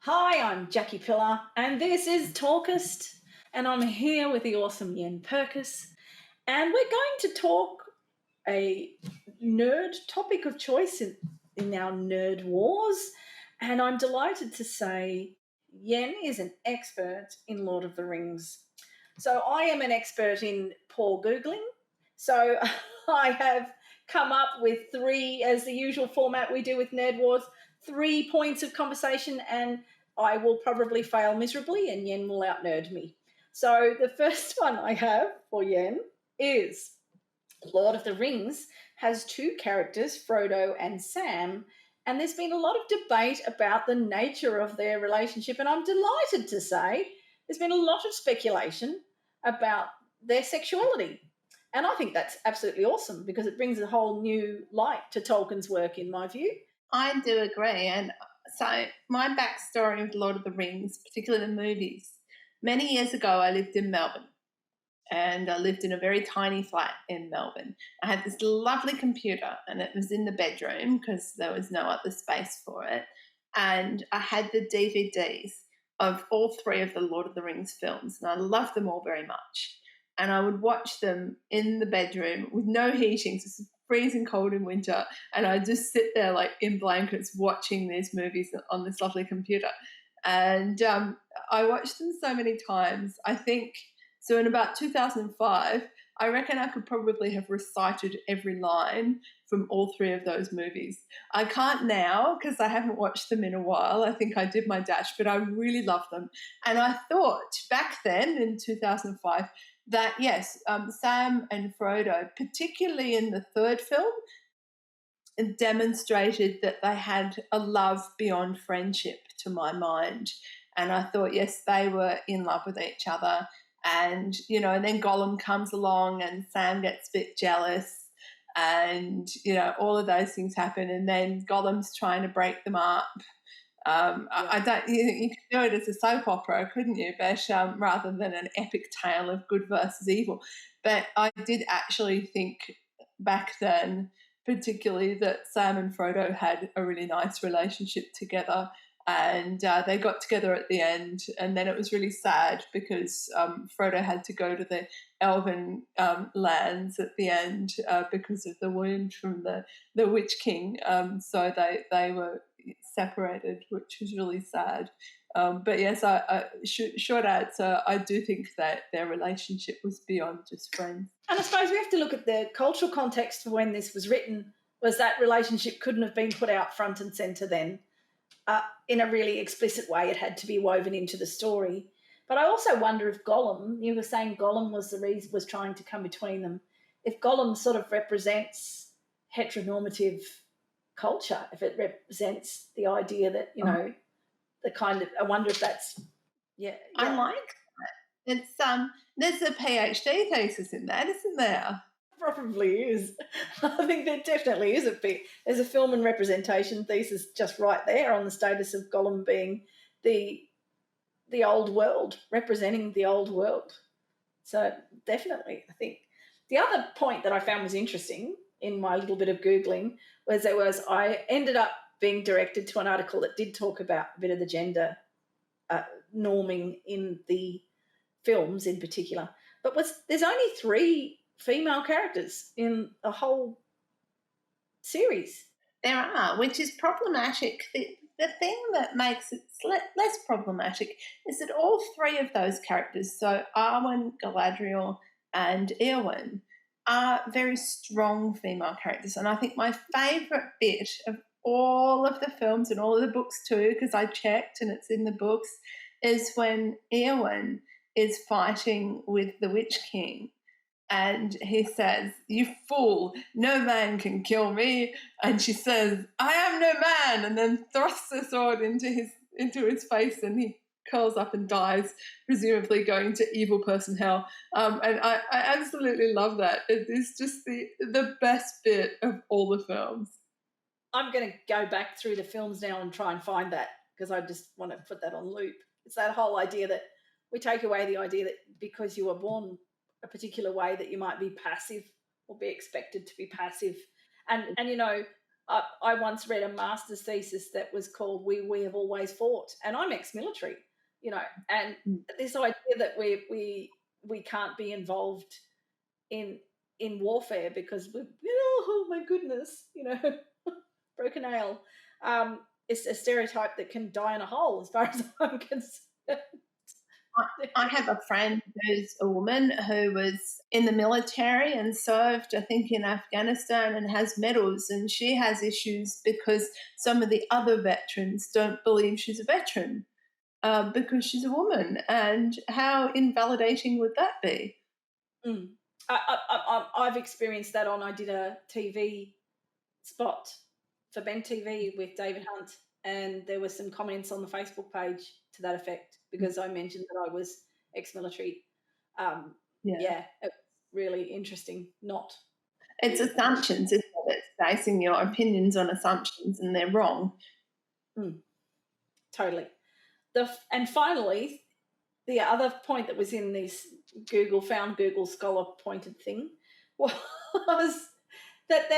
Hi, I'm Jacci Pillar, and this is Talk-ist, and I'm here with the awesome Yenn Purkis, and we're going to talk a nerd topic of choice in our nerd wars, and I'm delighted to say Yenn is an expert in Lord of the Rings. So I am an expert in poor Googling, so I have come up with three, as the usual format we do with nerd wars, 3 points of conversation, and I will probably fail miserably and Yenn will out-nerd me. So the first one I have for Yenn is Lord of the Rings has two characters, Frodo and Sam, and there's been a lot of debate about the nature of their relationship, and I'm delighted to say there's been a lot of speculation about their sexuality. And I think that's absolutely awesome because it brings a whole new light to Tolkien's work, in my view. I do agree. And so my backstory with Lord of the Rings, particularly the movies, many years ago I lived in Melbourne and I lived in a very tiny flat in Melbourne. I had this lovely computer and it was in the bedroom because there was no other space for it. And I had the DVDs of all three of the Lord of the Rings films and I loved them all very much. And I would watch them in the bedroom with no heating, so it's freezing cold in winter, and I'd just sit there like in blankets watching these movies on this lovely computer. And I watched them so many times. I think, so in about 2005, I reckon I could probably have recited every line from all three of those movies. I can't now because I haven't watched them in a while. I think I did my dash, but I really love them. And I thought back then in 2005, that yes, Sam and Frodo, particularly in the third film, demonstrated that they had a love beyond friendship to my mind. And I thought, yes, they were in love with each other. And, you know, and then Gollum comes along and Sam gets a bit jealous and, you know, all of those things happen. And then Gollum's trying to break them up. I don't. You could do it as a soap opera, couldn't you? But rather than an epic tale of good versus evil. But I did actually think back then, particularly, that Sam and Frodo had a really nice relationship together, and they got together at the end. And then it was really sad because Frodo had to go to the Elven lands at the end because of the wound from the Witch King. So they were separated, which was really sad. But yes, short answer, I do think that their relationship was beyond just friends. And I suppose we have to look at the cultural context for when this was written, was that relationship couldn't have been put out front and centre then in a really explicit way. It had to be woven into the story. But I also wonder if Gollum, you were saying Gollum was trying to come between them, if Gollum sort of represents heteronormative culture, if it represents the idea that, you know, the kind of, I wonder if that's, I like that. It's there's a PhD thesis in that, isn't there? Probably is. I think there definitely is there's a film and representation thesis just right there on the status of Gollum being the old world, representing the old world. So definitely, I think. The other point that I found was interesting in my little bit of Googling was I ended up being directed to an article that did talk about a bit of the gender norming in the films in particular. But there's only 3 female characters in the whole series. There are, which is problematic. The thing that makes it less problematic is that all 3 of those characters, so Arwen, Galadriel, and Eowyn, are very strong female characters. And I think my favourite bit of all of the films and all of the books too, because I checked and it's in the books, is when Eowyn is fighting with the Witch King. And he says, "You fool, no man can kill me." And she says, "I am no man," and then thrusts the sword into his face and he curls up and dies, presumably going to evil person hell. And I absolutely love that. It is just the best bit of all the films. I'm going to go back through the films now and try and find that because I just want to put that on loop. It's that whole idea that we take away the idea that because you were born a particular way that you might be passive or be expected to be passive. And you know, I once read a master's thesis that was called "We Have Always Fought," and I'm ex-military, and Mm. this idea that we can't be involved in warfare because we, oh my goodness, broken nail. It's a stereotype that can die in a hole, as far as I'm concerned. I have a friend who's a woman who was in the military and served, I think, in Afghanistan and has medals. And she has issues because some of the other veterans don't believe she's a veteran because she's a woman. And how invalidating would that be? Mm. I've experienced that I did a TV spot for Ben TV with David Hunt, and there were some comments on the Facebook page to that effect because I mentioned that I was ex-military. Yeah. Yeah, it was really interesting. Not It's assumptions, isn't it? It's basing your opinions on assumptions and they're wrong. totally. And finally, the other point that was in this Google Scholar pointed thing was that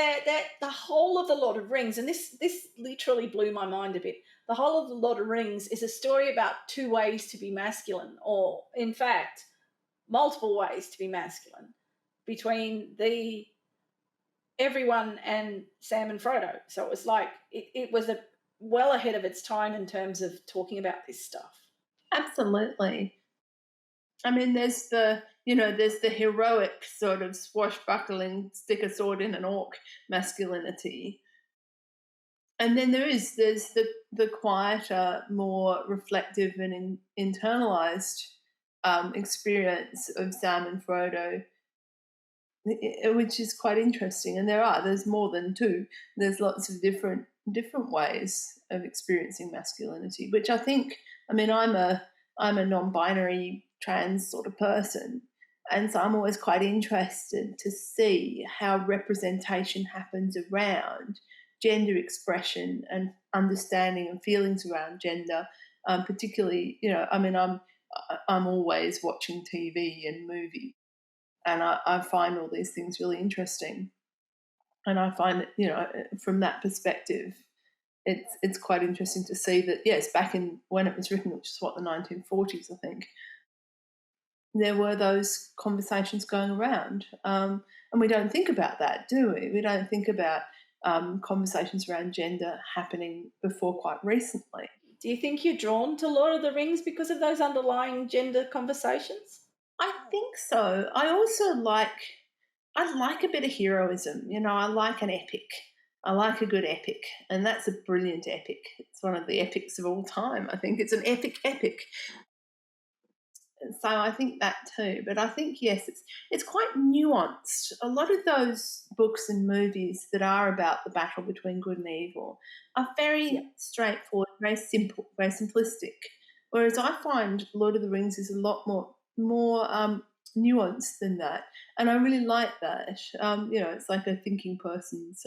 the whole of the Lord of Rings, and this literally blew my mind a bit. The whole of the Lord of Rings is a story about two ways to be masculine, or in fact, multiple ways to be masculine, between the everyone and Sam and Frodo. So it was like it was well ahead of its time in terms of talking about this stuff. Absolutely. I mean, there's there's the heroic sort of swashbuckling, stick a sword in an orc masculinity, and then there's the quieter, more reflective and internalized experience of Sam and Frodo, which is quite interesting. And there's more than two. There's lots of different ways of experiencing masculinity, which I think. I mean, I'm a non-binary trans sort of person, and so I'm always quite interested to see how representation happens around gender expression and understanding and feelings around gender. Particularly, I mean, I'm always watching TV and movies, and I find all these things really interesting. And I find that, from that perspective, it's quite interesting to see that, yes, back in when it was written, which is what, the 1940s, I think, there were those conversations going around. And we don't think about that, do we? We don't think about conversations around gender happening before quite recently. Do you think you're drawn to Lord of the Rings because of those underlying gender conversations? I think so. I like a bit of heroism. I like an epic. I like a good epic, and that's a brilliant epic. It's one of the epics of all time. I think it's an epic. So I think that too. But I think, yes, it's quite nuanced. A lot of those books and movies that are about the battle between good and evil are very straightforward, very simple, very simplistic. Whereas I find Lord of the Rings is a lot more nuanced than that, and I really like that. It's like a thinking person's.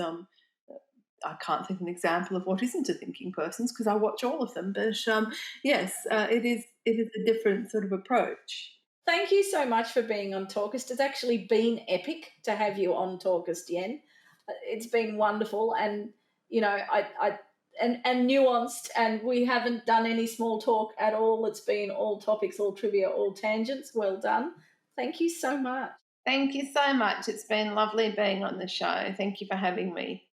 I can't think of an example of what isn't a thinking person's because I watch all of them. But yes, it is a different sort of approach. Thank you so much for being on Talk-ist. It's actually been epic to have you on Talk-ist, Yenn. It's been wonderful, and and nuanced, and we haven't done any small talk at all. It's been all topics, all trivia, all tangents. Well done. Thank you so much. Thank you so much. It's been lovely being on the show. Thank you for having me.